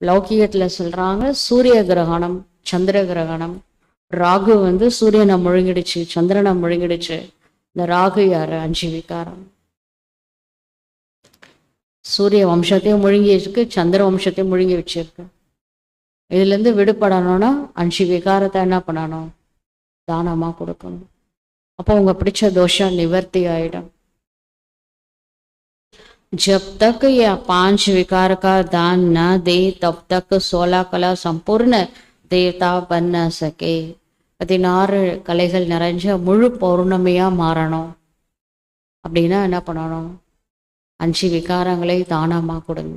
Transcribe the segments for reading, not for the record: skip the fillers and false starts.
லௌகிகத்தில் சொல்கிறாங்க சூரிய கிரகணம், சந்திர கிரகணம். ராகு வந்து சூரியனை முழுங்கிடுச்சு, சந்திரனை முழுங்கிடுச்சு. இந்த ராகு யார்? 5 விகாரம். சூரிய வம்சத்தையும் முழுங்கி வச்சிருக்கு, சந்திர வம்சத்தையும் முழுங்கி வச்சிருக்கு. இதுலேருந்து விடுபடணும்னா 5 விகாரத்தை என்ன பண்ணணும்? தானமாக கொடுக்கணும். அப்போ உங்க பிடிச்ச தோஷம் நிவர்த்தி ஆயிடும். जब तक यह 5 विकार का दान न दे तब तक 16 कला संपूर्ण देवता बन न सके. 16 கலைகள் நிறைஞ்ச முழு பௌர்ணமியா மாறணும் அப்படின்னா என்ன பண்ணணும்? 5 விகாரங்களை தானமா கொடுங்க.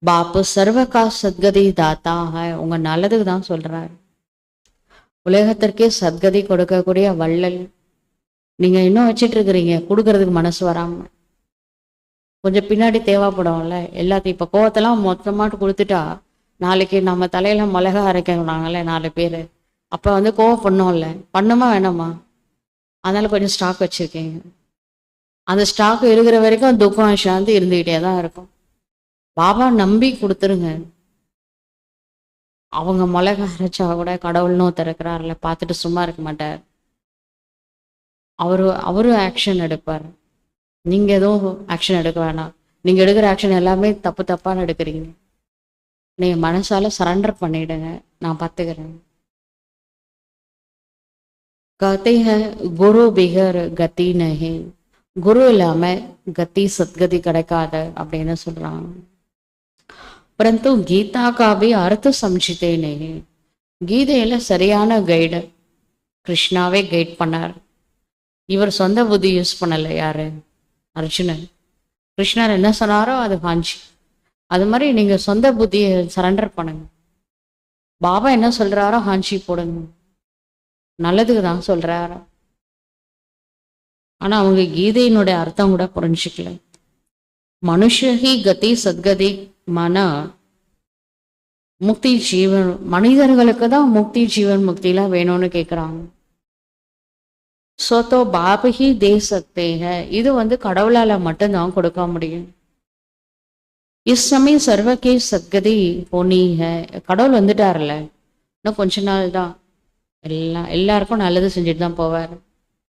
பாப்பு சர்வகா சத்கதி தாத்தா ஹை. உங்க நல்லதுக்கு தான் சொல்றாரு. உலகத்திற்கே சத்கதி கொடுக்கக்கூடிய வள்ளல். நீங்க இன்னும் வச்சிட்டு இருக்கிறீங்க, கொடுக்கறதுக்கு மனசு வராம. கொஞ்சம் பின்னாடி தேவைப்படும்ல எல்லாத்தையும். இப்ப கோவத்தெல்லாம் மொத்தமாட்டு கொடுத்துட்டா நாளைக்கு நம்ம தலையில மிளகா அரைக்கிறாங்கல்ல 4 பேர், அப்ப வந்து கோவப்படணும்ல. பண்ணுமா வேணாமா? அதனால கொஞ்சம் ஸ்டாக் வச்சிருக்கீங்க. அந்த ஸ்டாக் இருக்கிற வரைக்கும் துக்கம் சாந்தி இருந்துகிட்டே தான் இருக்கும். பாபா நம்பி கொடுத்துருங்க. அவங்க மிளகா அரைச்சா கூட கடவுள்னு திறக்கிறாருல, பார்த்துட்டு சும்மா இருக்க மாட்டார். அவரும் ஆக்ஷன் எடுப்பார். நீங்க எதுவும் ஆக்ஷன் எடுக்க வேணாம். நீங்க எடுக்கிற ஆக்ஷன் எல்லாமே தப்பான்னு எடுக்கிறீங்க. நீங்க மனசால சரண்டர் பண்ணிடுங்க, நான் பார்த்துக்கிறேன். कहते हैं குரு பிகர் கதி நஹி. குரு இல்லாம கதி சத்கதி கிடைக்காது அப்படின்னு சொல்றாங்க. परंतु கீதா का भी अर्थ समझते नहीं. கீதையில சரியான கைடு கிருஷ்ணாவே கைட் பண்ணார். இவர் சொந்த புத்தி யூஸ் பண்ணல. யாரு? அர்ஜுனன். கிருஷ்ணர் என்ன சொன்னாரோ அது ஹாஞ்சி. அது மாதிரி நீங்க சொந்த புத்தியை சரண்டர் பண்ணுங்க. பாபா என்ன சொல்றாரோ ஹாஞ்சி போடுங்க. நல்லதுக்கு தான் சொல்றாரு. ஆனா அவங்க கீதையினுடைய அர்த்தம் கூட புரிஞ்சுக்கல. மனுஷஹி கதி சத்கதி மன முக்தி ஜீவன். மனிதர்களுக்கு தான் முக்தி ஜீவன் முக்திலாம் வேணும்னு கேட்குறாங்க. சோ பாப் ஹி தே சக்தே ஹை. இது வந்து கடவுளால மட்டும்தான் கொடுக்க முடியும். இஸ் சமயம் சர்வகே சத்கதி போனி ஹை. கடவுள் வந்துட்டார்ல, இன்னும் கொஞ்ச நாள் தான். எல்லாருக்கும் நல்லது செஞ்சுட்டு தான் போவார்.